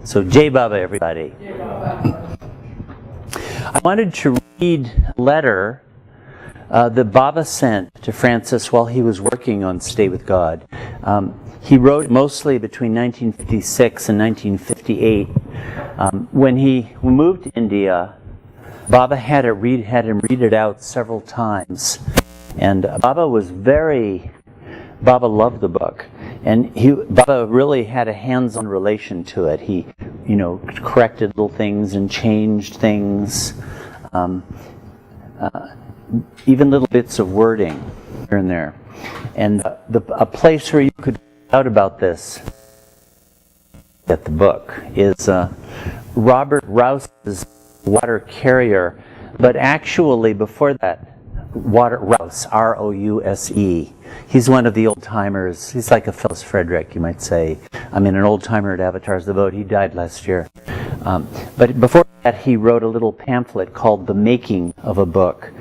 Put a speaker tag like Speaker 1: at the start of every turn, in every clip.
Speaker 1: So Jai Baba, everybody.
Speaker 2: Jai Baba.
Speaker 1: I wanted to read a letter that Baba sent to Francis while he was working on Stay with God. He wrote mostly between 1956 and 1958. When he moved to India, Baba had him read it out several times. And Baba loved the book. And Baba really had a hands-on relation to it. He, corrected little things and changed things. Even little bits of wording here and there. And a place where you could find out about this at the book is Robert Rouse's Water Carrier, but actually before that, Rouse, R-O-U-S-E. He's one of the old-timers. He's like a Phyllis Frederick, you might say. an old-timer at Avatars the Boat. He died last year. But before that, he wrote a little pamphlet called The Making of a Book,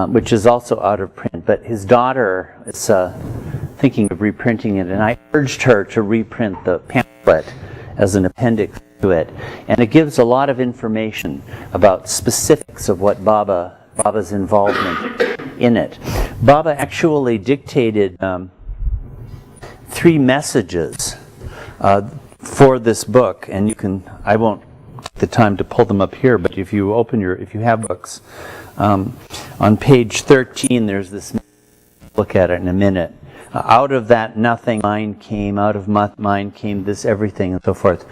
Speaker 1: which is also out of print. But his daughter is thinking of reprinting it, and I urged her to reprint the pamphlet as an appendix to it. And it gives a lot of information about specifics of what Baba's involvement in it. Baba actually dictated 3 messages for this book, and I won't take the time to pull them up here, but if you have books, on page 13 there's this, look at it in a minute. Out of that nothing mind came, out of mind came this everything, and so forth.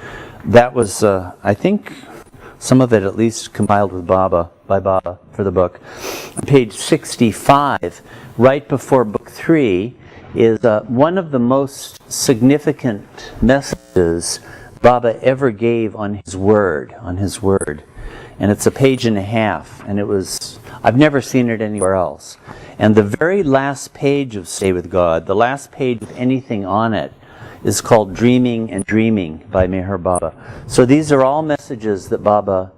Speaker 1: That was, I think, some of it at least compiled by Baba for the book. On page 65, right before book 3, is one of the most significant messages Baba ever gave on his word. And it's a page and a half, and I've never seen it anywhere else. And the very last page of Stay with God, the last page with anything on it, is called Dreaming and Dreaming by Meher Baba. So these are all messages that Baba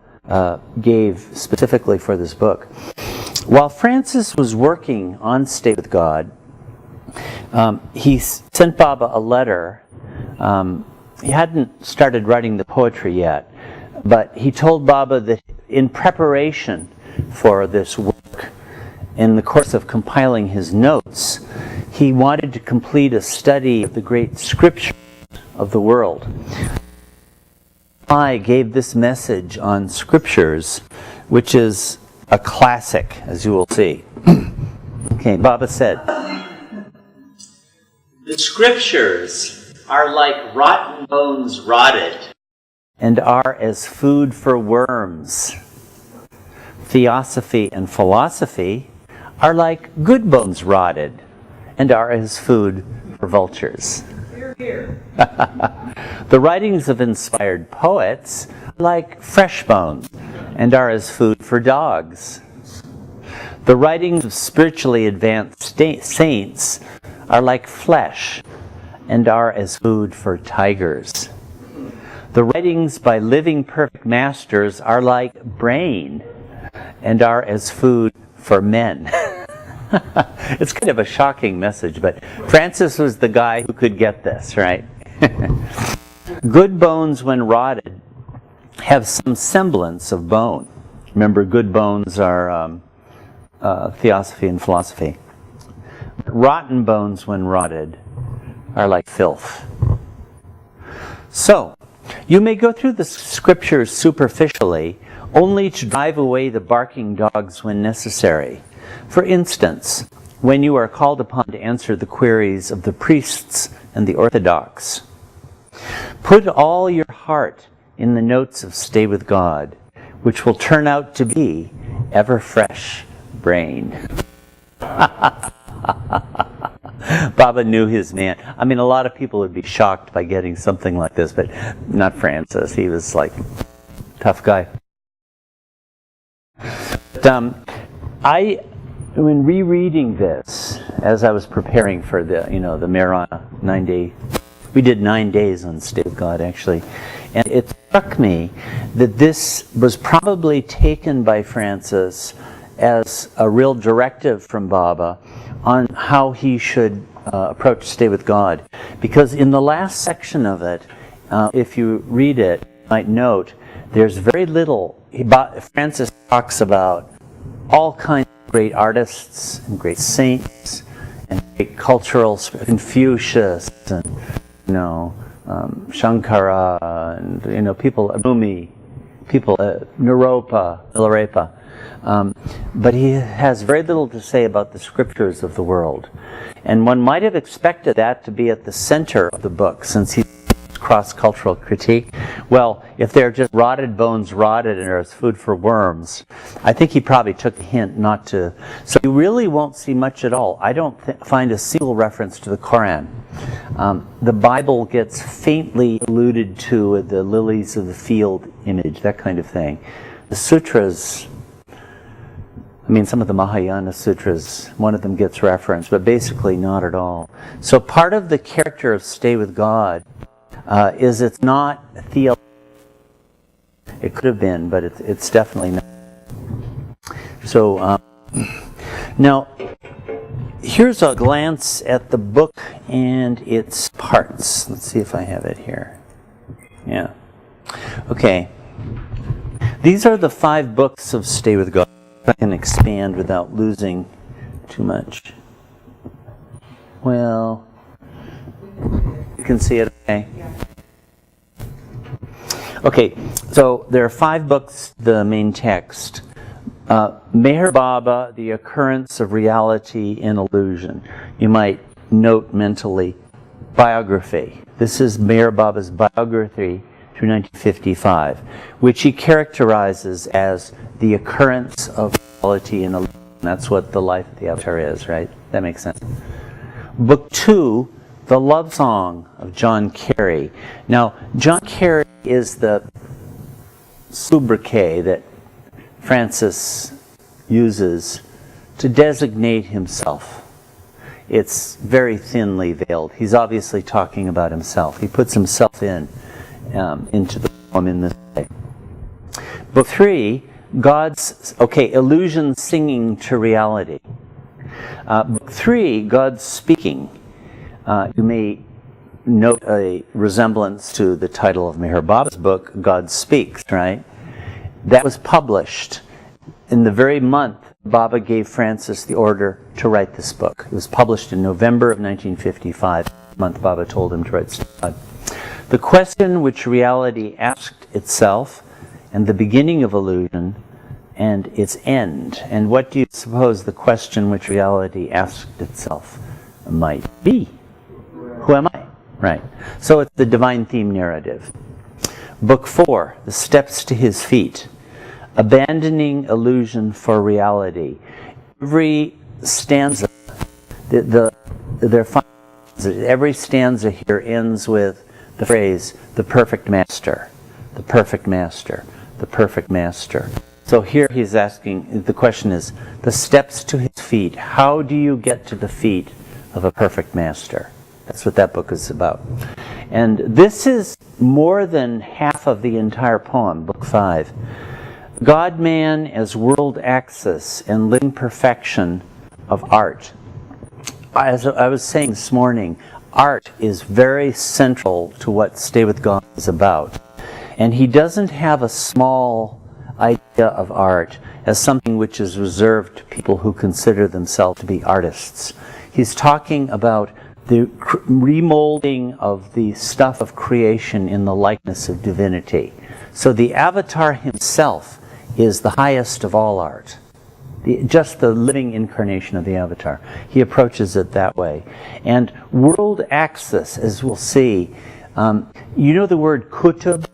Speaker 1: gave specifically for this book. While Francis was working on Stay with God, he sent Baba a letter. He hadn't started writing the poetry yet, but he told Baba that in preparation for this work, in the course of compiling his notes, he wanted to complete a study of the great scriptures of the world. I gave this message on scriptures, which is a classic, as you will see. Okay, Baba said, "The scriptures are like rotten bones rotted, and are as food for worms. Theosophy and philosophy are like good bones rotted, and are as food for vultures."
Speaker 2: Hear, hear.
Speaker 1: The writings of inspired poets are like fresh bones, and are as food for dogs. The writings of spiritually advanced saints are like flesh, and are as food for tigers. The writings by living perfect masters are like brain, and are as food for men. It's kind of a shocking message, but Francis was the guy who could get this, right? Good bones, when rotted, have some semblance of bone. Remember, good bones are theosophy and philosophy. Rotten bones, when rotted, are like filth. So, you may go through the scriptures superficially, only to drive away the barking dogs when necessary. For instance, when you are called upon to answer the queries of the priests and the orthodox. Put all your heart in the notes of Stay with God, which will turn out to be ever fresh brain. Baba knew his man. A lot of people would be shocked by getting something like this, but not Francis. He was like tough guy. But, when rereading this, as I was preparing for the Marana 9-day, we did 9 days on Stay with God actually, and it struck me that this was probably taken by Francis as a real directive from Baba on how he should approach Stay with God. Because in the last section of it, if you read it, might note, there's very little. Francis talks about all kinds of great artists and great saints and great cultural, Confucius and Shankara and people, Rumi, people, Milarepa. But he has very little to say about the scriptures of the world. And one might have expected that to be at the center of the book, since he's cross-cultural critique. Well, if they're just rotted bones rotted and there's food for worms, I think he probably took a hint not to. So you really won't see much at all. I don't find a single reference to the Quran. The Bible gets faintly alluded to with the lilies of the field image, that kind of thing. The sutras, some of the Mahayana sutras, one of them gets referenced, but basically not at all. So part of the character of Stay With God is it's not theological. It could have been, but it's definitely not. So now, here's a glance at the book and its parts. Let's see if I have it here. Yeah. Okay. These are the 5 books of Stay With God. I can expand without losing too much. Well, you can see it, okay? Okay, so there are 5 books, the main text. Meher Baba, The Occurrence of Reality in Illusion. You might note mentally, biography. This is Meher Baba's biography through 1955, which he characterizes as the occurrence of reality in illusion. That's what the life of the Avatar is, right? That makes sense. Book 2, The Love Song of John Carey. Now, John Carey is the sobriquet that Francis uses to designate himself. It's very thinly veiled. He's obviously talking about himself. He puts himself into the poem in this way. Book 3, illusion singing to reality. Book 3, God's speaking. You may note a resemblance to the title of Meher Baba's book, God Speaks, right? That was published in the very month Baba gave Francis the order to write this book. It was published in November of 1955, the month Baba told him to write God. The question which reality asked itself, and the beginning of illusion, and its end. And what do you suppose the question which reality asked itself might be? Who am I? Right. So it's the divine theme narrative. Book 4, The Steps to His Feet. Abandoning illusion for reality. Every stanza, every stanza here ends with the phrase, the perfect master, the perfect master, the perfect master. So here he's asking, the question is, the steps to his feet. How do you get to the feet of a perfect master? That's what that book is about. And this is more than half of the entire poem, Book 5. God-man as world axis and living perfection of art. As I was saying this morning, art is very central to what Stay With God is about. And he doesn't have a small idea of art as something which is reserved to people who consider themselves to be artists. He's talking about the remolding of the stuff of creation in the likeness of divinity. So the Avatar himself is the highest of all art. Just the living incarnation of the Avatar. He approaches it that way. And world axis, as we'll see, you know the word kutub?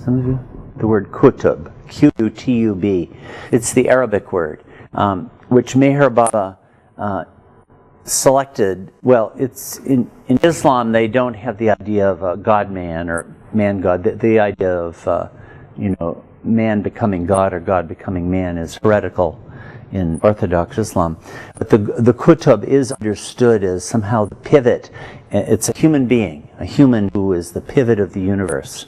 Speaker 1: Some of you? The word kutub, Q-U-T-U-B. It's the Arabic word, which Meher Baba selected. Well, it's in Islam they don't have the idea of a God-man or man-God. The idea of man becoming God or God becoming man is heretical in Orthodox Islam. But the kutub is understood as somehow the pivot. It's a human being, a human who is the pivot of the universe.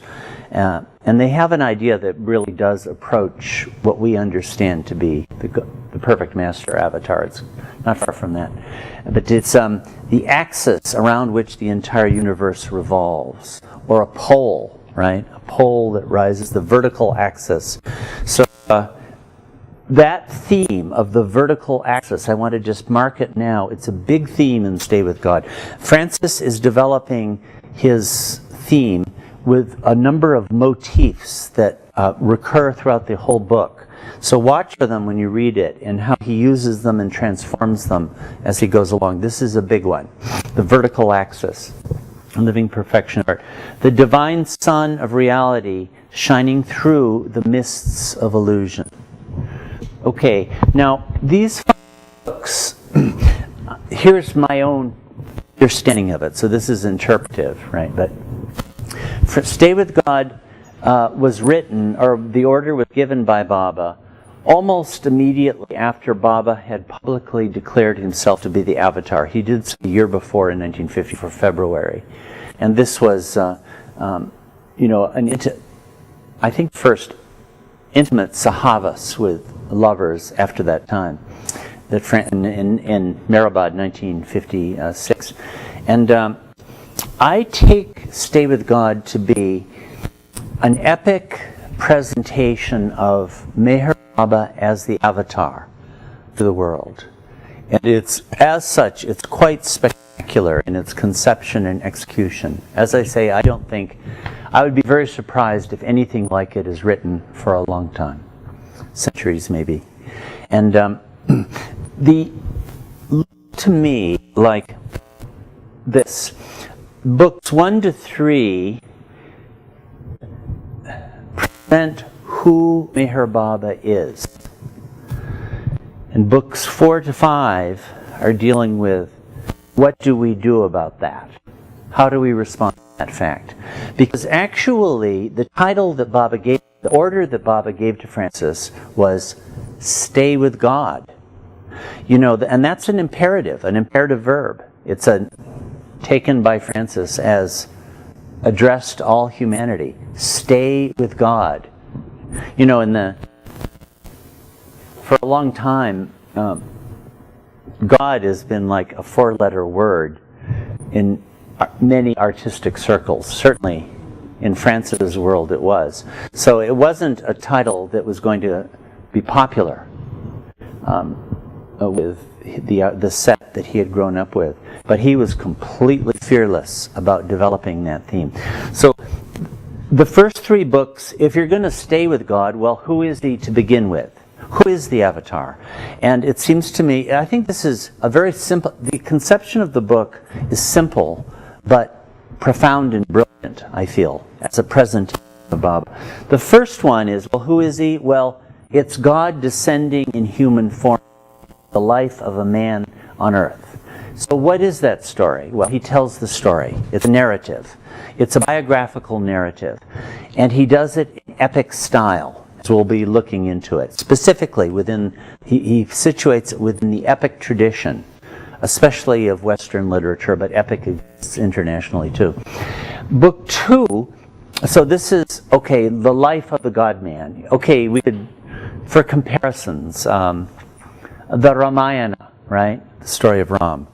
Speaker 1: And they have an idea that really does approach what we understand to be the perfect master avatar. It's not far from that. But it's the axis around which the entire universe revolves, or a pole. right? A pole that rises, the vertical axis. So that theme of the vertical axis, I want to just mark it now. It's a big theme in Stay With God. Francis is developing his theme with a number of motifs that recur throughout the whole book. So watch for them when you read it and how he uses them and transforms them as he goes along. This is a big one. The vertical axis, living perfection of art. The divine sun of reality shining through the mists of illusion. Okay, now these books, here's my own understanding of it. So this is interpretive, right? But Stay With God was written, or the order was given by Baba, almost immediately after Baba had publicly declared himself to be the Avatar. He did so a year before in 1954, February. And this was, I think first intimate sahavas with lovers after that time, that in Mehrabad, 1956. And I take Stay With God to be an epic presentation of Meher Baba as the Avatar to the world. And it's, as such, it's quite spectacular in its conception and execution. As I say, I would be very surprised if anything like it is written for a long time. Centuries, maybe. And to me, like this, books 1 to 3 present who Meher Baba is. And books 4 to 5 are dealing with what do we do about that? How do we respond to that fact? Because actually, the title that Baba gave, the order that Baba gave to Francis was Stay With God. And that's an imperative verb. It's taken by Francis as addressed to all humanity. Stay with God. For a long time, God has been like a 4-letter word in many artistic circles. Certainly in Francis's world it was. So it wasn't a title that was going to be popular with the set that he had grown up with. But he was completely fearless about developing that theme. So the first 3 books, if you're going to stay with God, well, who is he to begin with? Who is the Avatar? And it seems to me, I think this is a very simple, the conception of the book is simple, but profound and brilliant, I feel, as a presentation of Baba. The first one is, well, who is he? Well, it's God descending in human form, the life of a man on earth. So what is that story? Well, he tells the story. It's a narrative. It's a biographical narrative. And he does it in epic style. So we'll be looking into it. Specifically, he situates it within the epic tradition, especially of Western literature, but epic exists internationally too. Book 2, so this is, okay, the life of the God-man. Okay, we could, for comparisons, the Ramayana, right? The story of Ram.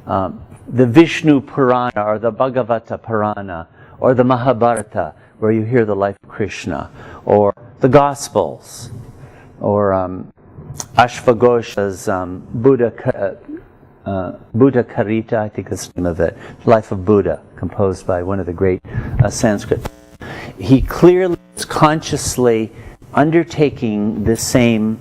Speaker 1: The Vishnu Purana, or the Bhagavata Purana, or the Mahabharata, where you hear the life of Krishna, or the Gospels, or Ashvagosha's Buddha Karita, I think is the name of it, Life of Buddha, composed by one of the great Sanskrit. He clearly is consciously undertaking the same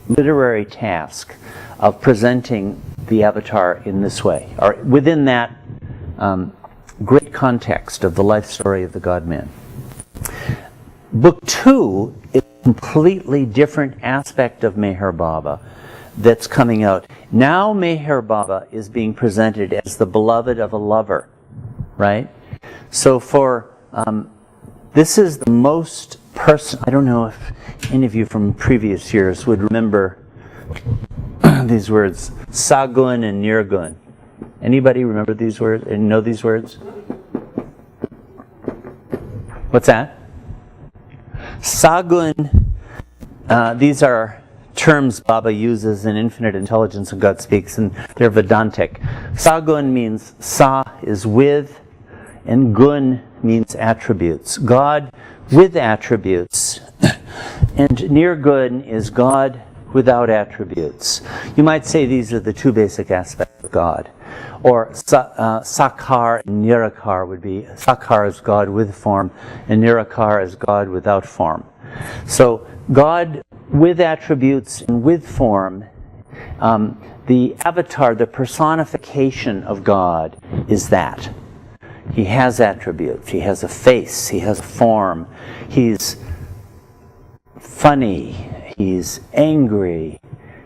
Speaker 1: literary task of presenting the Avatar in this way, or within that great context of the life story of the God-man. Book 2 is a completely different aspect of Meher Baba that's coming out. Now Meher Baba is being presented as the beloved of a lover, right? So this is the most I don't know if any of you from previous years would remember these words, Sagun and Nirgun. Anybody remember these words and know these words? What's that? Sagun, these are terms Baba uses in Infinite Intelligence and God Speaks, and they're Vedantic. Sagun means sa is with, and gun means attributes. God with attributes. And nirgun is God without attributes. You might say these are the two basic aspects of God. Or sakar and nirakar would be, sakar is God with form, and nirakar is God without form. So God with attributes and with form, the avatar, the personification of God is that. He has attributes. He has a face. He has a form. He's funny. He's angry.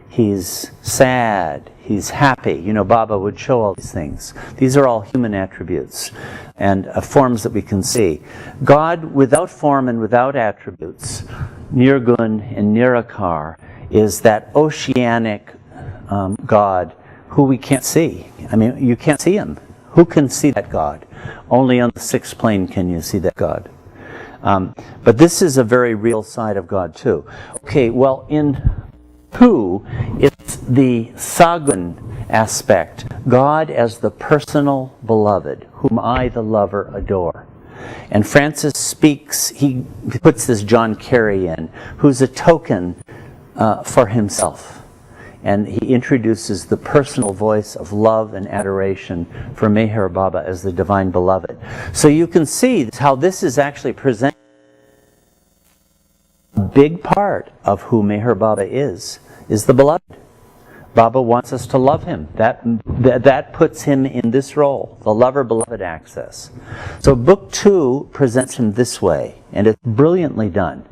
Speaker 1: He's sad. He's happy. You know, Baba would show all these things. These are all human attributes and forms that we can see. God without form and without attributes, nirgun and nirakar, is that oceanic God who we can't see. I mean, you can't see him. Who can see that God? Only on the sixth plane can you see that God. But this is a very real side of God too. Okay, well, in who, it's the sagun aspect. God as the personal beloved, whom I, the lover, adore. And Francis speaks, he puts this John Kerry in, who's a token for himself. And he introduces the personal voice of love and adoration for Meher Baba as the divine beloved. So you can see how this is actually presented. A big part of who Meher Baba is the beloved. Baba wants us to love him. That puts him in this role, the lover-beloved axis. So book 2 presents him this way, and it's brilliantly done.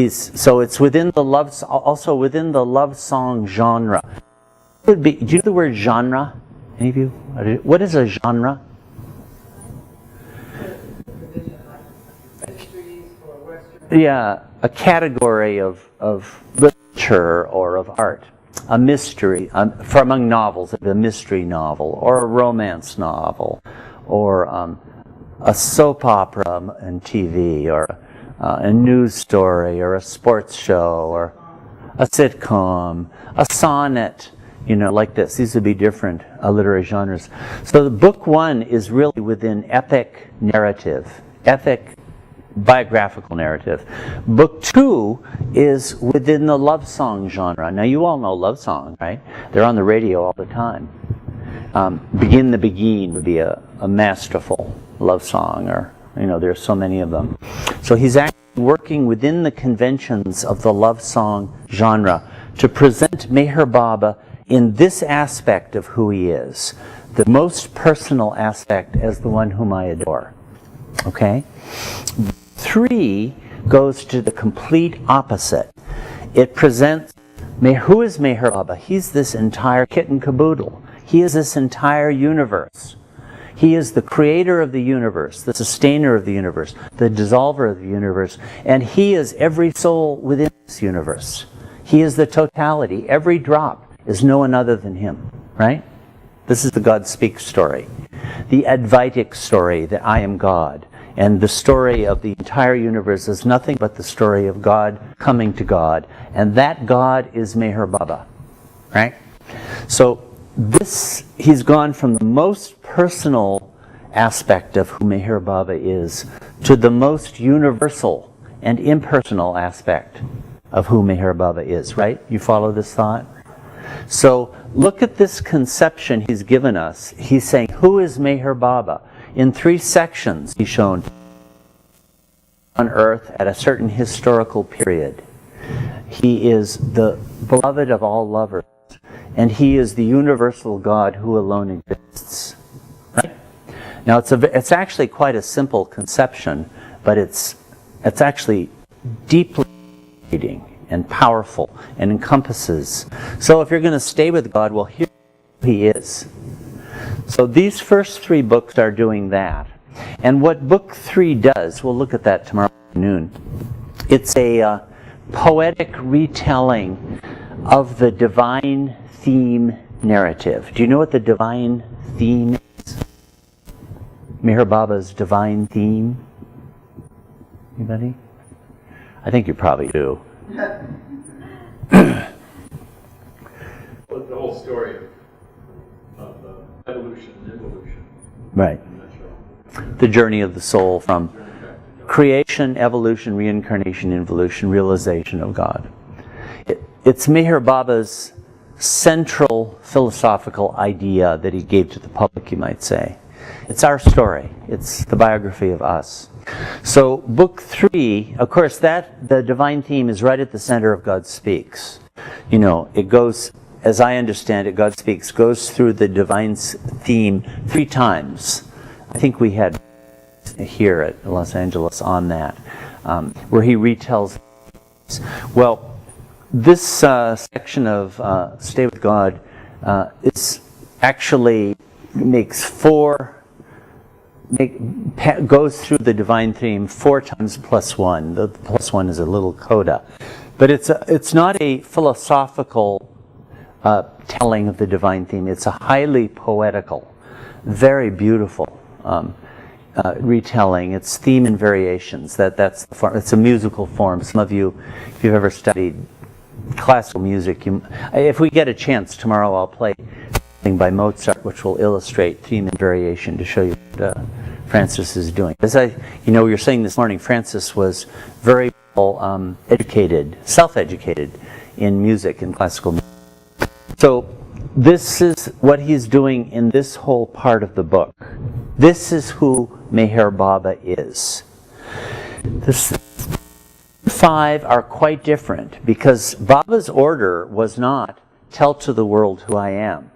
Speaker 1: So it's within the love, also within the love song genre. Do you know the word genre? Any of you? What is a genre? Yeah, a category of literature or of art. A mystery, for among novels, a mystery novel, or a romance novel, or a soap opera on TV, or a news story, or a sports show, or a sitcom, a sonnet, you know, like this. These would be different literary genres. So the book 1 is really within epic narrative, epic biographical narrative. Book 2 is within the love song genre. Now you all know love song, right? They're on the radio all the time. Begin the Begin would be a masterful love song, or, you know, there's so many of them. So he's actually working within the conventions of the love song genre to present Meher Baba in this aspect of who he is, the most personal aspect, as the one whom I adore. Okay? 3 goes to the complete opposite. It presents, who is Meher Baba? He's this entire kit and caboodle. He is this entire universe. He is the creator of the universe, the sustainer of the universe, the dissolver of the universe, and he is every soul within this universe. He is the totality. Every drop is no one other than him, right? This is the God Speaks story. The Advaitic story that I am God. And the story of the entire universe is nothing but the story of God coming to God. And that God is Meher Baba, right? So this, he's gone from the most personal aspect of who Meher Baba is to the most universal and impersonal aspect of who Meher Baba is, right? You follow this thought? So look at this conception he's given us. He's saying, who is Meher Baba? In 3 sections, he's shown on earth at a certain historical period. He is the beloved of all lovers, and he is the universal God who alone exists. Right? Now, it's actually quite a simple conception, but it's actually deeply reading and powerful and encompasses. So if you're going to stay with God, well, here he is. So these first 3 books are doing that. And what book 3 does, we'll look at that tomorrow afternoon, it's a poetic retelling of the divine theme narrative. Do you know what the divine theme is? Meher Baba's divine theme? Anybody? I think you probably do.
Speaker 2: The whole story of evolution and involution.
Speaker 1: Right. the journey of the soul from creation, evolution, reincarnation, involution, realization of God. It's Meher Baba's central philosophical idea that he gave to the public, you might say. It's our story. It's the biography of us. So book 3, of course, the divine theme is right at the center of God Speaks. You know, it goes, as I understand it, God Speaks goes through the divine theme 3 times. I think we had here at Los Angeles on that, where he retells. Well, this section of Stay with God is actually goes through the divine theme 4 times plus 1. The plus 1 is a little coda. But it's not a philosophical telling of the divine theme. It's a highly poetical, very beautiful retelling. It's theme and variations. That's the form. It's a musical form. Some of you, if you've ever studied classical music, if we get a chance tomorrow, I'll play something by Mozart, which will illustrate theme and variation to show you what Francis is doing. As you were saying this morning, Francis was very well educated, self-educated in music and classical music. So this is what he's doing in this whole part of the book. This is who Meher Baba is. The 5 are quite different because Baba's order was not tell to the world who I am.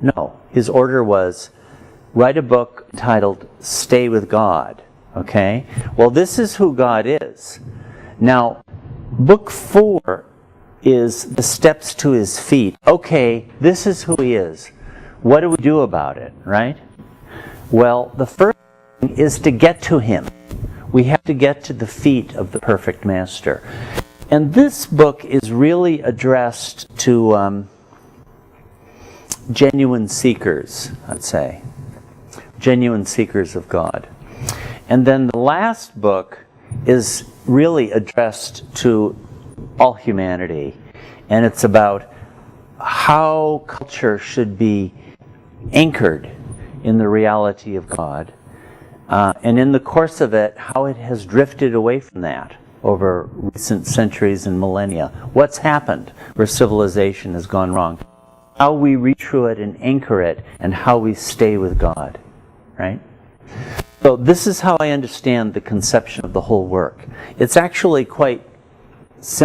Speaker 1: No, his order was write a book entitled Stay with God. Okay? Well, this is who God is. Now, book 4 is the steps to his feet. Okay, this is who he is. What do we do about it, right? Well, the first thing is to get to him. We have to get to the feet of the perfect master. And this book is really addressed to genuine seekers, I'd say. Genuine seekers of God. And then the last book is really addressed to all humanity. And it's about how culture should be anchored in the reality of God. And in the course of it, how it has drifted away from that over recent centuries and millennia. What's happened where civilization has gone wrong? How we reach through it and anchor it, and how we stay with God. Right? So this is how I understand the conception of the whole work. It's actually quite...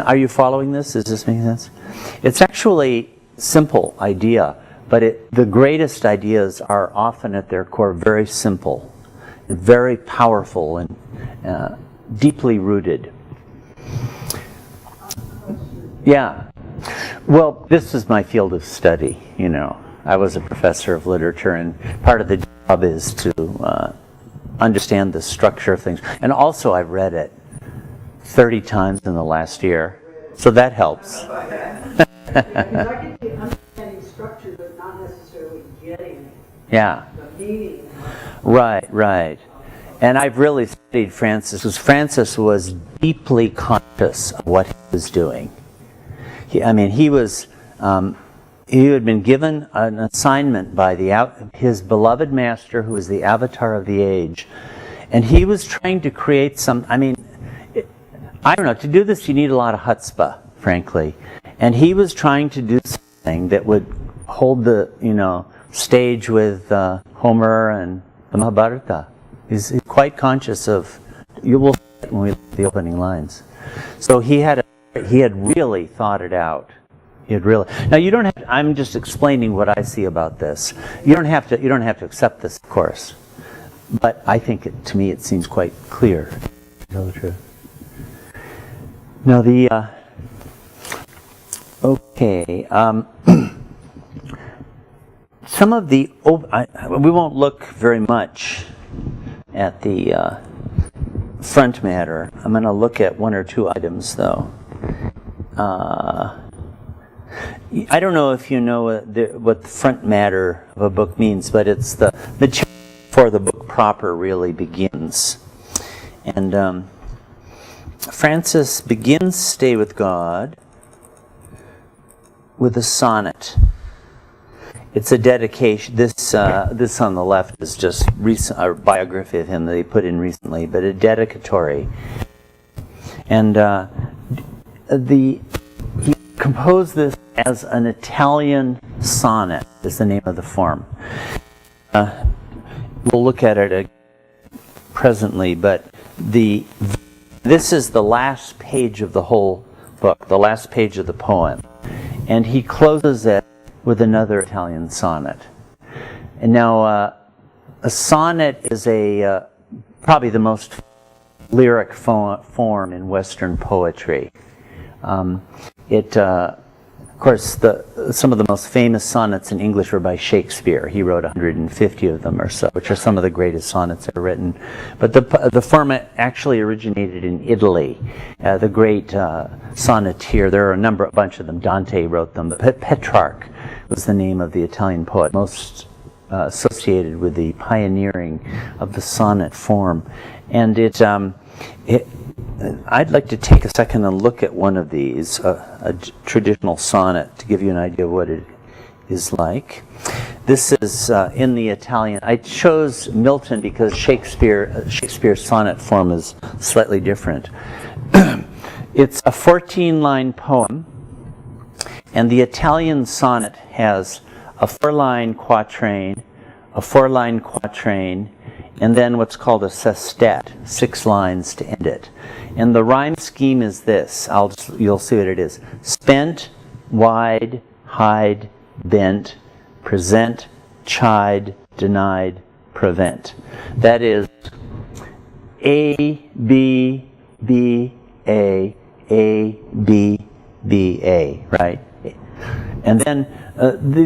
Speaker 1: Are you following this? Is this making sense? It's actually a simple idea, but the greatest ideas are often at their core very simple, very powerful, and deeply rooted. Yeah. Well, this is my field of study, you know. I was a professor of literature, and part of the job is to understand the structure of things. And also I've read it 30 times in the last year, so that helps.
Speaker 2: Because I get the understanding structure, but not necessarily getting
Speaker 1: Yeah.
Speaker 2: the meaning.
Speaker 1: Right. And I've really studied Francis, because Francis was deeply conscious of what he was doing. He had been given an assignment by his beloved master, who was the avatar of the age, and he was trying to create I don't know, to do this you need a lot of chutzpah, frankly. And he was trying to do something that would hold the, stage with Homer and the Mahabharata. He's quite conscious of, you will see it when we look at the opening lines. So he had really thought it out. Now you don't have to, I'm just explaining what I see about this. You don't have to accept this, of course. But I think to me it seems quite clear. To tell the truth. Now some of the, we won't look very much at the front matter. I'm going to look at 1 or 2 items, though. I don't know if you know what the front matter of a book means, but it's the chapter before the book proper really begins. And Francis begins Stay with God with a sonnet. it's a dedication. This on the left is just recent, a biography of him that he put in recently, but a dedicatory. And he composed this as an Italian sonnet, is the name of the form. We'll look at it presently, but this is the last page of the whole book, the last page of the poem. And he closes it with another Italian sonnet. And now, a sonnet is probably the most lyric form in Western poetry. Of course, some of the most famous sonnets in English were by Shakespeare. He wrote 150 of them or so, which are some of the greatest sonnets ever written. But the format actually originated in Italy. The great sonneteer, there are a bunch of them. Dante wrote them. But Petrarch was the name of the Italian poet most associated with the pioneering of the sonnet form. And I'd like to take a second and look at one of these, a traditional sonnet, to give you an idea of what it is like. This is in the Italian. I chose Milton because Shakespeare's sonnet form is slightly different. It's a 14-line poem, and the Italian sonnet has a 4-line quatrain, a 4-line quatrain, and then what's called a sestet, 6 lines to end it. And the rhyme scheme is this. You'll see what it is. Spent, wide, hide, bent, present, chide, denied, prevent. That is A, B, B, A, B, B, A, right? And then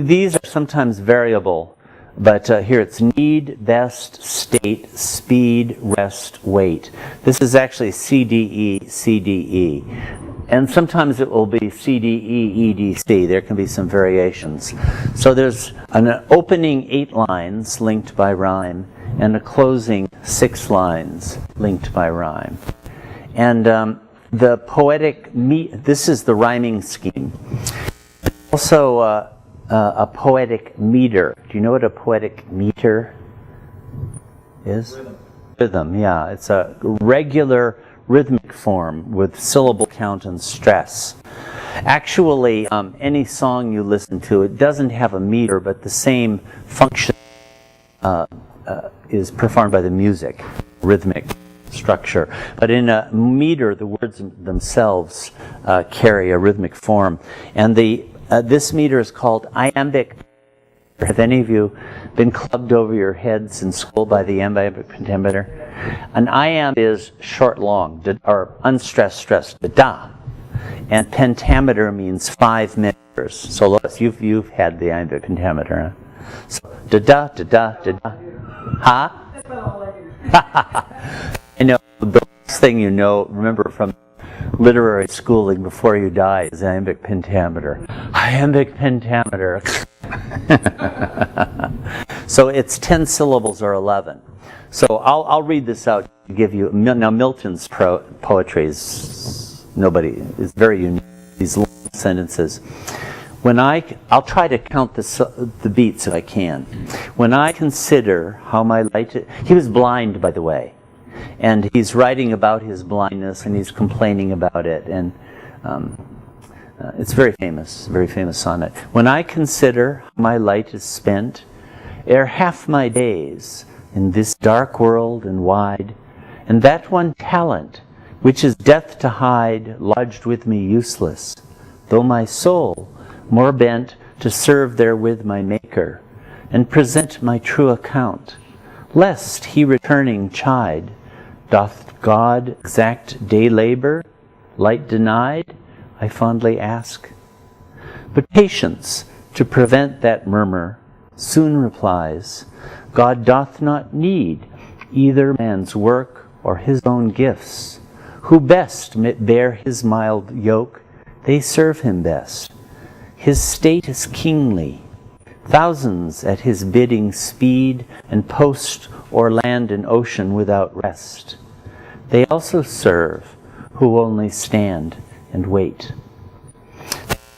Speaker 1: these are sometimes variable. But here it's need, best, state, speed, rest, wait. This is actually CDE, CDE. And sometimes it will be CDE, EDC. There can be some variations. So there's an opening 8 lines linked by rhyme and a closing 6 lines linked by rhyme. And the poetic, this is the rhyming scheme. Also, a poetic meter. Do you know what a poetic meter is? Rhythm, yeah. It's a regular rhythmic form with syllable count and stress. Actually, any song you listen to, it doesn't have a meter, but the same function is performed by the music, rhythmic structure. But in a meter, the words themselves carry a rhythmic form. And this meter is called iambic. Have any of you been clubbed over your heads in school by the iambic pentameter? An iamb is short, long, or unstressed, stressed, da. And pentameter means 5 meters. So Lois, you've had the iambic pentameter, huh? So da, da, da, da, da. Huh? I know, the last thing you know, remember from literary schooling before you die, is iambic pentameter. Iambic pentameter. So it's 10 syllables or 11. So I'll read this out to give you. Now Milton's poetry is very unique. These long sentences. I'll try to count the beats if I can. When I consider how my light. He was blind, by the way. And he's writing about his blindness, and he's complaining about it, and it's very famous sonnet. When I consider my light is spent, ere half my days in this dark world and wide, and that one talent which is death to hide lodged with me useless, though my soul more bent to serve therewith my Maker, and present my true account, lest he returning chide. Doth God exact day labor, light denied? I fondly ask. But patience, to prevent that murmur, soon replies, God doth not need either man's work or his own gifts. Who best bear his mild yoke, they serve him best. His state is kingly. Thousands at his bidding speed and post o'er land and ocean without rest. They also serve who only stand and wait.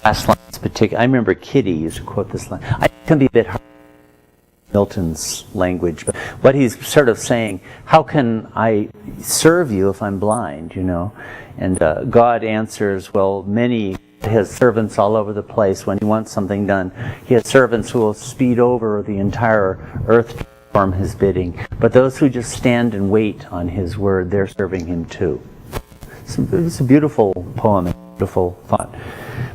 Speaker 1: Last line is particular. I remember Kitty used to quote this line. I can be a bit hard, Milton's language, but what he's sort of saying, how can I serve you if I'm blind, you know? And God answers, well, many, he has servants all over the place. When he wants something done, he has servants who will speed over the entire earth to perform his bidding. But those who just stand and wait on his word, they're serving him too. It's a beautiful poem, a beautiful thought.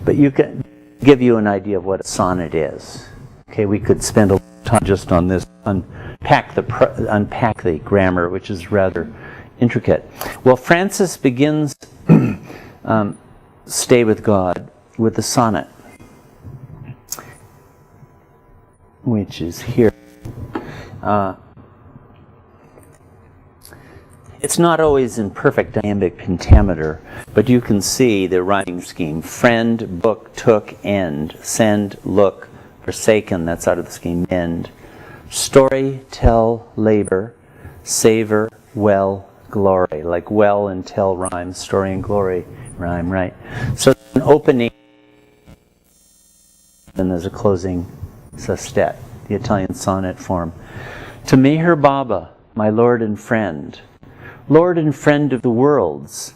Speaker 1: But you can give you an idea of what a sonnet is. Okay, we could spend a time just on this, unpack the grammar, which is rather intricate. Well, Francis begins Stay with God with the sonnet, which is here. It's not always in perfect iambic pentameter, but you can see the rhyming scheme. Friend, book, took, end. Send, look, forsaken, that's out of the scheme, end. Story, tell, labor, savor, well, glory. Like well and tell rhyme, story and glory rhyme, right? So an opening, and there's a closing sestet, the Italian sonnet form. To Meher Baba, my lord and friend of the worlds,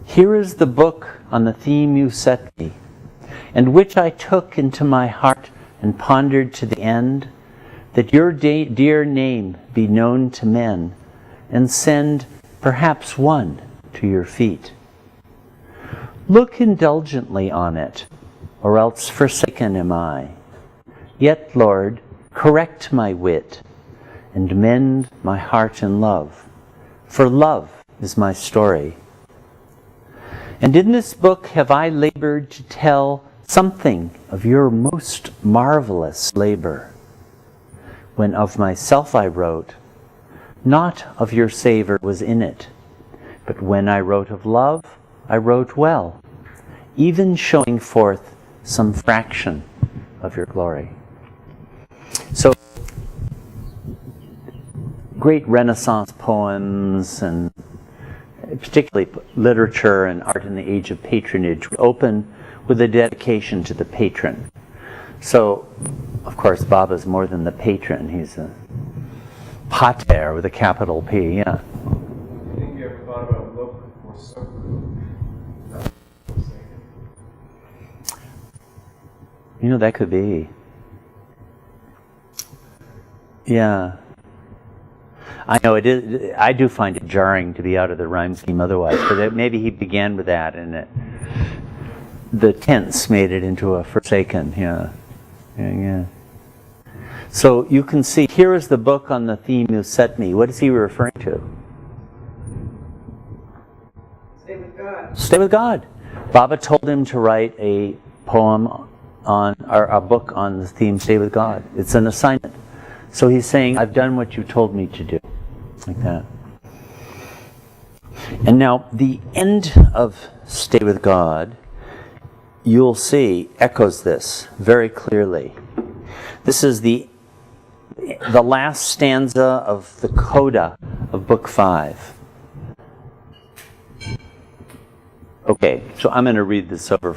Speaker 1: here is the book on the theme you set me, and which I took into my heart and pondered to the end, that your dear name be known to men, and send perhaps one to your feet. Look indulgently on it, or else forsaken am I. Yet, Lord, correct my wit, and mend my heart in love, for love is my story. And in this book have I labored to tell something of your most marvelous labor. When of myself I wrote, not of your savor was in it, but when I wrote of love, I wrote well, even showing forth some fraction of your glory. So, great Renaissance poems, and particularly literature and art in the age of patronage, open with a dedication to the patron. So, of course, Baba's more than the patron. He's a pater with a capital P, yeah.
Speaker 3: I think you ever thought about look or so.
Speaker 1: You know, that could be. Yeah. I know it is. I do find it jarring to be out of the rhyme scheme otherwise, but maybe he began with that, and the tense made it into a forsaken. Yeah. So you can see, here is the book on the theme you set me. What is he referring to?
Speaker 2: Stay with God.
Speaker 1: Stay with God. Baba told him to write a poem on, or a book on the theme Stay with God. It's an assignment. So he's saying, I've done what you told me to do. Like that. And now, the end of Stay with God, you'll see, echoes this very clearly. This is the last stanza of the coda of Book 5. Okay, so I'm going to read this over.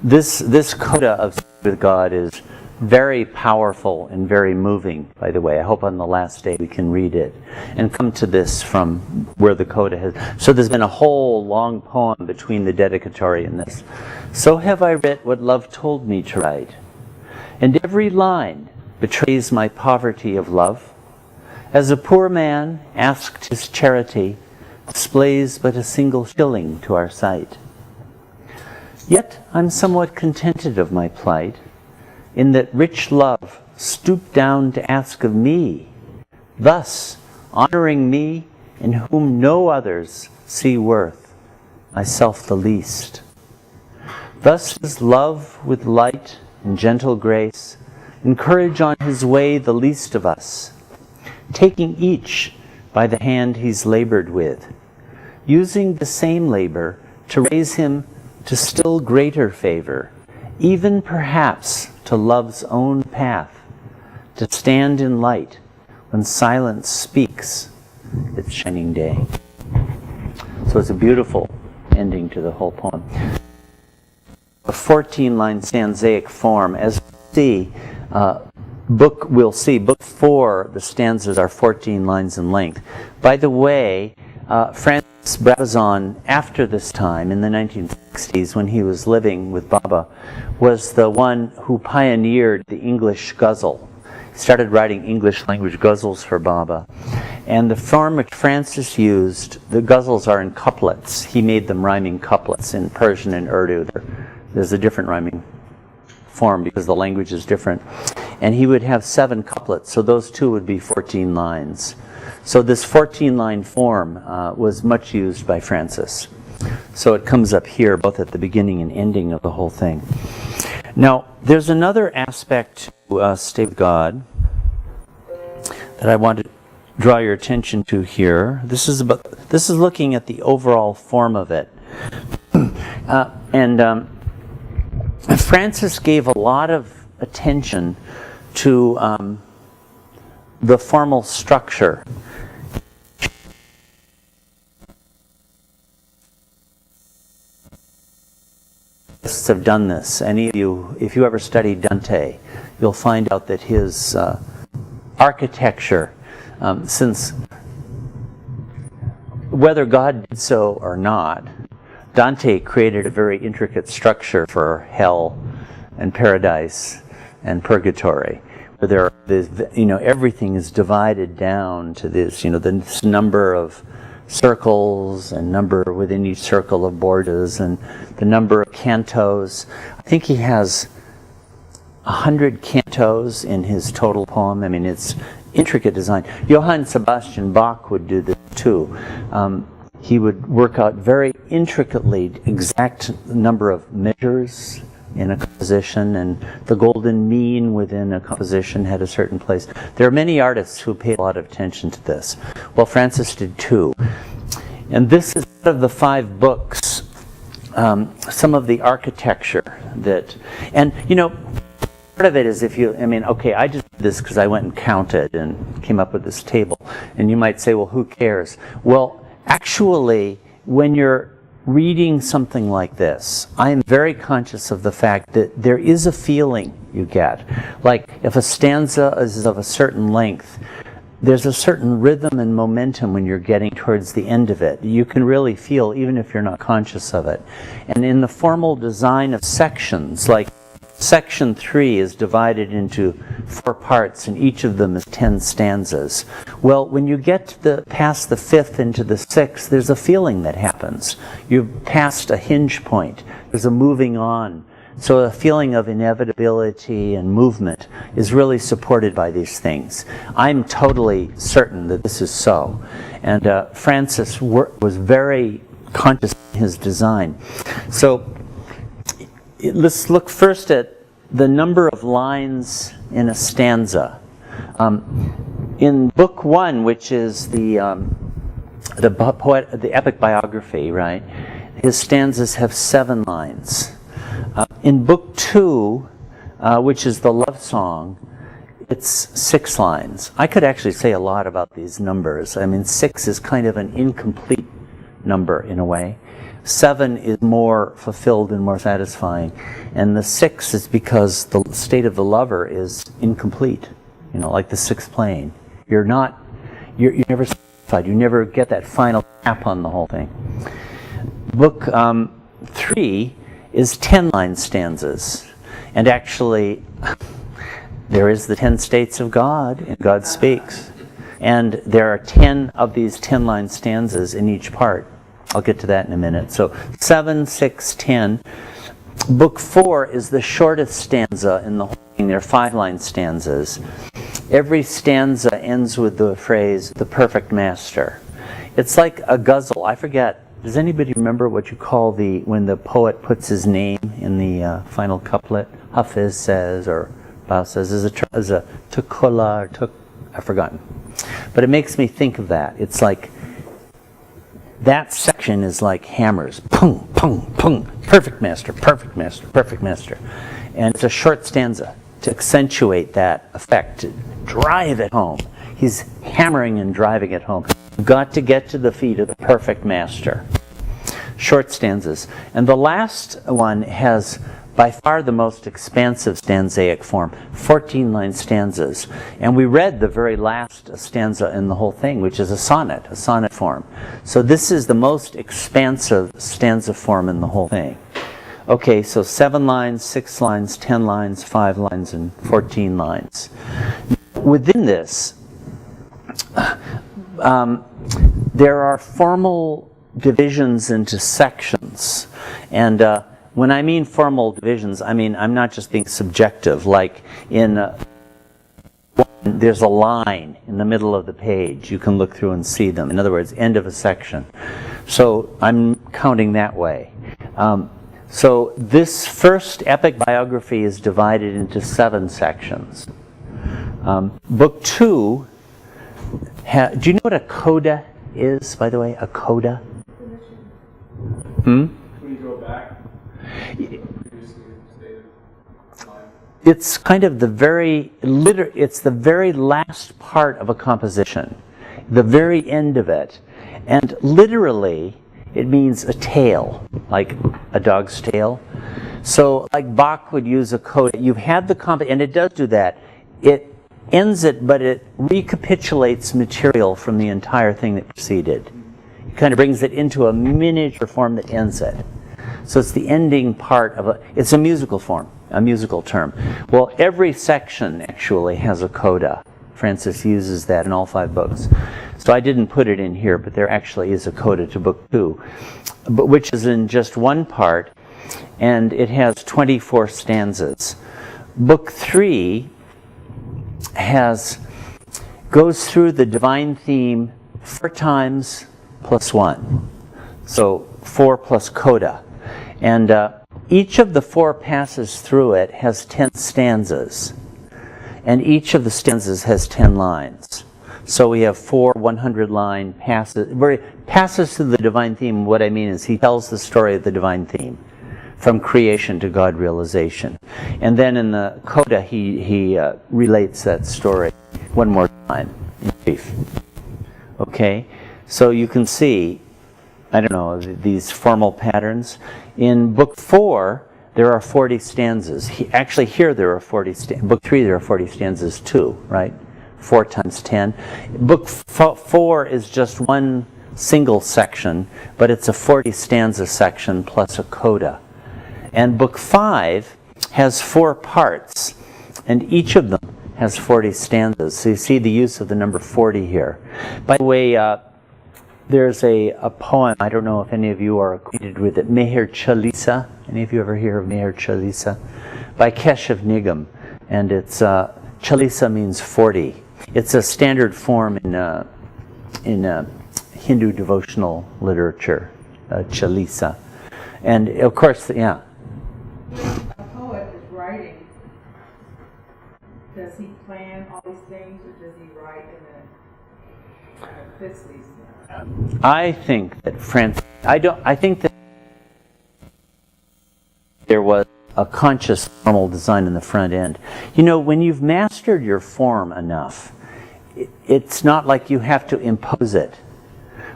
Speaker 1: This coda of Stay with God is very powerful and very moving, by the way. I hope on the last day we can read it and come to this from where the coda has. So there's been a whole long poem between the dedicatory and this. So have I writ what love told me to write, and every line betrays my poverty of love. As a poor man asked his charity, displays but a single shilling to our sight. Yet I'm somewhat contented of my plight, in that rich love stooped down to ask of me, thus honoring me in whom no others see worth, myself the least. Thus does love with light and gentle grace encourage on his way the least of us, taking each by the hand he's labored with, using the same labor to raise him to still greater favor, even perhaps to love's own path, to stand in light when silence speaks its shining day. So it's a beautiful ending to the whole poem. a 14-line stanzaic form. As we see, we'll see, book 4, the stanzas are 14 lines in length. By the way, Francis Brabazon, after this time, in the 1960s, when he was living with Baba, was the one who pioneered the English ghazal. He started writing English language ghazals for Baba. And the form which Francis used, the ghazals are in couplets. He made them rhyming couplets in Persian and Urdu. There's a different rhyming form because the language is different. And he would have 7 couplets, so those 2 would be 14 lines. So this 14-line form was much used by Francis. So it comes up here, both at the beginning and ending of the whole thing. Now, there's another aspect to State of God that I want to draw your attention to here. This is looking at the overall form of it. Francis gave a lot of attention to the formal structure. Have done this. Any of you, if you ever studied Dante, you'll find out that his architecture, since whether God did so or not, Dante created a very intricate structure for hell and paradise and purgatory, where everything is divided down to this, this number of circles and number within each circle of bordas and the number of cantos. I think he has 100 cantos in his total poem. I mean, it's intricate design. Johann Sebastian Bach would do this too. He would work out very intricately exact number of measures in a composition, and the golden mean within a composition had a certain place. There are many artists who paid a lot of attention to this. Well, Francis did too. And this is out of the 5 books, some of the architecture that, and part of it is I just did this because I went and counted and came up with this table. And you might say, well, who cares? Well, actually, when you're reading something like this, I am very conscious of the fact that there is a feeling you get. Like if a stanza is of a certain length, there's a certain rhythm and momentum when you're getting towards the end of it. You can really feel, even if you're not conscious of it. And in the formal design of sections, like Section 3 is divided into 4 parts, and each of them is 10 stanzas. Well, when you get past the 5th into the 6th, there's a feeling that happens. You've passed a hinge point. There's a moving on. So a feeling of inevitability and movement is really supported by these things. I'm totally certain that this is so. And Francis was very conscious in his design. So let's look first at the number of lines in a stanza. In book 1, which is the epic biography, right? His stanzas have 7 lines. In book 2, which is the love song, it's 6 lines. I could actually say a lot about these numbers. I mean, 6 is kind of an incomplete number in a way. 7 is more fulfilled and more satisfying. And the 6 is because the state of the lover is incomplete. Like the 6th plane. You're never satisfied. You never get that final cap on the whole thing. Book 3 is 10-line stanzas. And actually, there is the 10 states of God, and God speaks. And there are 10 of these 10-line stanzas in each part. I'll get to that in a minute. So 7, 6, 10. Book 4 is the shortest stanza in the whole thing. There are 5-line stanzas. Every stanza ends with the phrase, the perfect master. It's like a ghazal. I forget. Does anybody remember what you call when the poet puts his name in the final couplet? Hafiz says, or Bao says, is a tukula, or I've forgotten. But it makes me think of that. It's like, that section is like hammers. Pung, pung, pung. Perfect master, perfect master, perfect master. And it's a short stanza to accentuate that effect, to drive it home. He's hammering and driving it home. You've got to get to the feet of the perfect master. Short stanzas. And the last one has by far the most expansive stanzaic form, 14-line stanzas. And we read the very last stanza in the whole thing, which is a sonnet form. So this is the most expansive stanza form in the whole thing. Okay, so 7 lines, 6 lines, 10 lines, 5 lines, and 14 lines. Within this, there are formal divisions into sections. And when I mean formal divisions, I mean I'm not just being subjective. Like in there's a line in the middle of the page. You can look through and see them. In other words, end of a section. So I'm counting that way. So this first epic biography is divided into 7 sections. Book 2, do you know what a coda is, by the way? A coda?
Speaker 3: When you go back,
Speaker 1: it's kind of the very last part of a composition, the very end of it. And literally, it means a tail, like a dog's tail. So, like Bach would use a coda. You've had the and it does do that. It ends it, but it recapitulates material from the entire thing that preceded. It kind of brings it into a miniature form that ends it. So it's the ending part of it's a musical form, a musical term. Well, every section actually has a coda. Francis uses that in all 5 books. So I didn't put it in here, but there actually is a coda to book 2, but which is in just one part, and it has 24 stanzas. Book 3 goes through the divine theme 4 times plus 1. So 4 plus coda. And each of the 4 passes through it has 10 stanzas. And each of the stanzas has 10 lines. So we have 4 100-line passes, where he passes through the divine theme. What I mean is he tells the story of the divine theme, from creation to God realization. And then in the coda, he relates that story one more time in brief. Okay? So you can see, I don't know, these formal patterns. In book 4, there are 40 stanzas. Actually, here there are 40 stanzas. Book 3, there are 40 stanzas too, right? 4 times 10. Book 4 is just one single section, but it's a 40 stanza section plus a coda. And book 5 has 4 parts, and each of them has 40 stanzas. So you see the use of the number 40 here. By the way, there's a poem, I don't know if any of you are acquainted with it, Meher Chalisa. Any of you ever hear of Meher Chalisa? By Keshav Nigam. And it's, Chalisa means 40. It's a standard form in Hindu devotional literature, Chalisa. And of course, yeah.
Speaker 4: When a poet is writing, does he plan all these things, or does he write and then kind of fits these things?
Speaker 1: I think that I think that there was a conscious formal design in the front end. You know, when you've mastered your form enough, it's not like you have to impose it,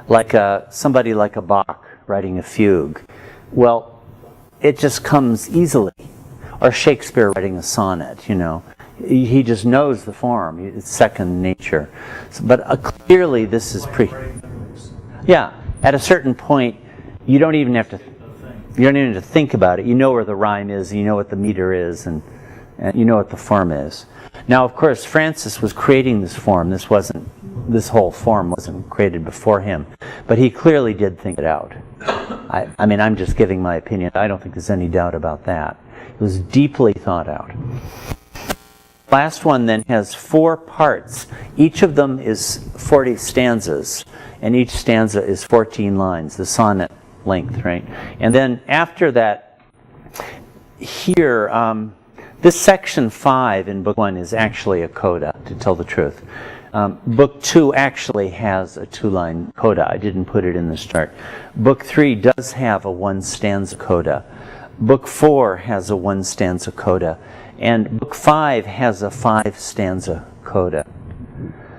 Speaker 1: like somebody like a Bach writing a fugue. Well, it just comes easily. Or Shakespeare writing a sonnet, you know. He just knows the form. It's second nature. But clearly this is yeah, at a certain point, you don't even have to think about it. You know where the rhyme is, and you know what the meter is, and you know what the form is. Now, of course, Francis was creating this form. This whole form wasn't created before him, but he clearly did think it out. I mean, I'm just giving my opinion. I don't think there's any doubt about that. It was deeply thought out. Last one then has 4 parts. Each of them is 40 stanzas, and each stanza is 14 lines, the sonnet length, right? And then after that, here, this section 5 in book 1 is actually a coda, to tell the truth. Book 2 actually has a 2-line coda. I didn't put it in this chart. Book 3 does have a 1-stanza coda. Book 4 has a 1-stanza coda. And book 5 has a 5-stanza coda.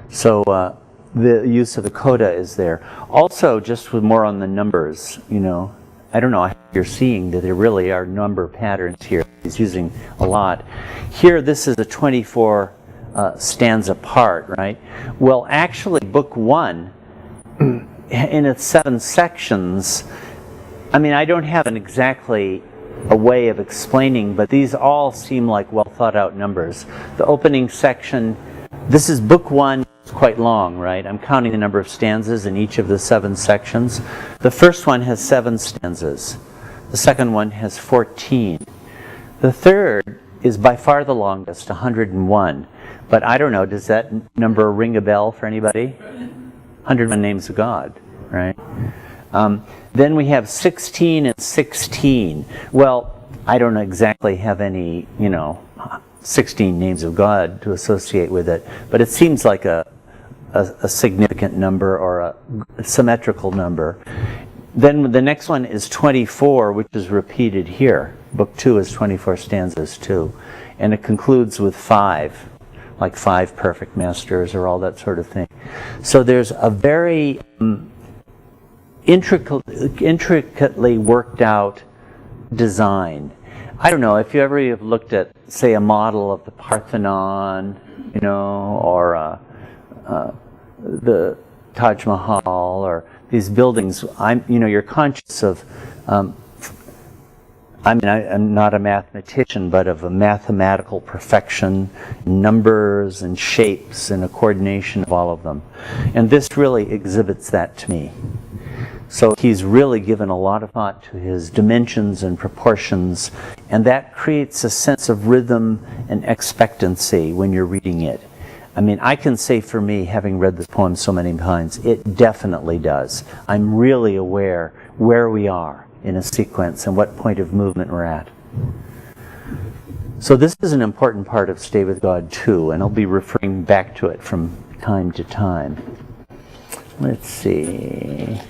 Speaker 1: So the use of the coda is there. Also, just with more on the numbers, you know, I don't know, I you're seeing that there really are number patterns here. He's using a lot. Here, this is a 24 stanza part, right? Well, actually, book 1, in its 7 sections, I mean, I don't have exactly a way of explaining, but these all seem like well thought out numbers. The opening section, this is book 1, it's quite long, right? I'm counting the number of stanzas in each of the 7 sections. The first one has 7 stanzas. The second one has 14. The third is by far the longest, 101. But I don't know, does that number ring a bell for anybody? 101 names of God, right? Then we have 16 and 16. Well, I don't exactly have any, 16 names of God to associate with it, but it seems like a significant number or a symmetrical number. Then the next one is 24, which is repeated here. Book 2 is 24 stanzas too. And it concludes with 5, like 5 perfect masters or all that sort of thing. So there's a very intricately worked out design. I don't know, if you ever have looked at, say, a model of the Parthenon, or the Taj Mahal, or these buildings, you're conscious of, I'm not a mathematician, but of a mathematical perfection, numbers and shapes and a coordination of all of them. And this really exhibits that to me. So he's really given a lot of thought to his dimensions and proportions, and that creates a sense of rhythm and expectancy when you're reading it. I mean, I can say for me, having read this poem so many times, it definitely does. I'm really aware where we are in a sequence and what point of movement we're at. So this is an important part of Stay With God too, and I'll be referring back to it from time to time. Let's see.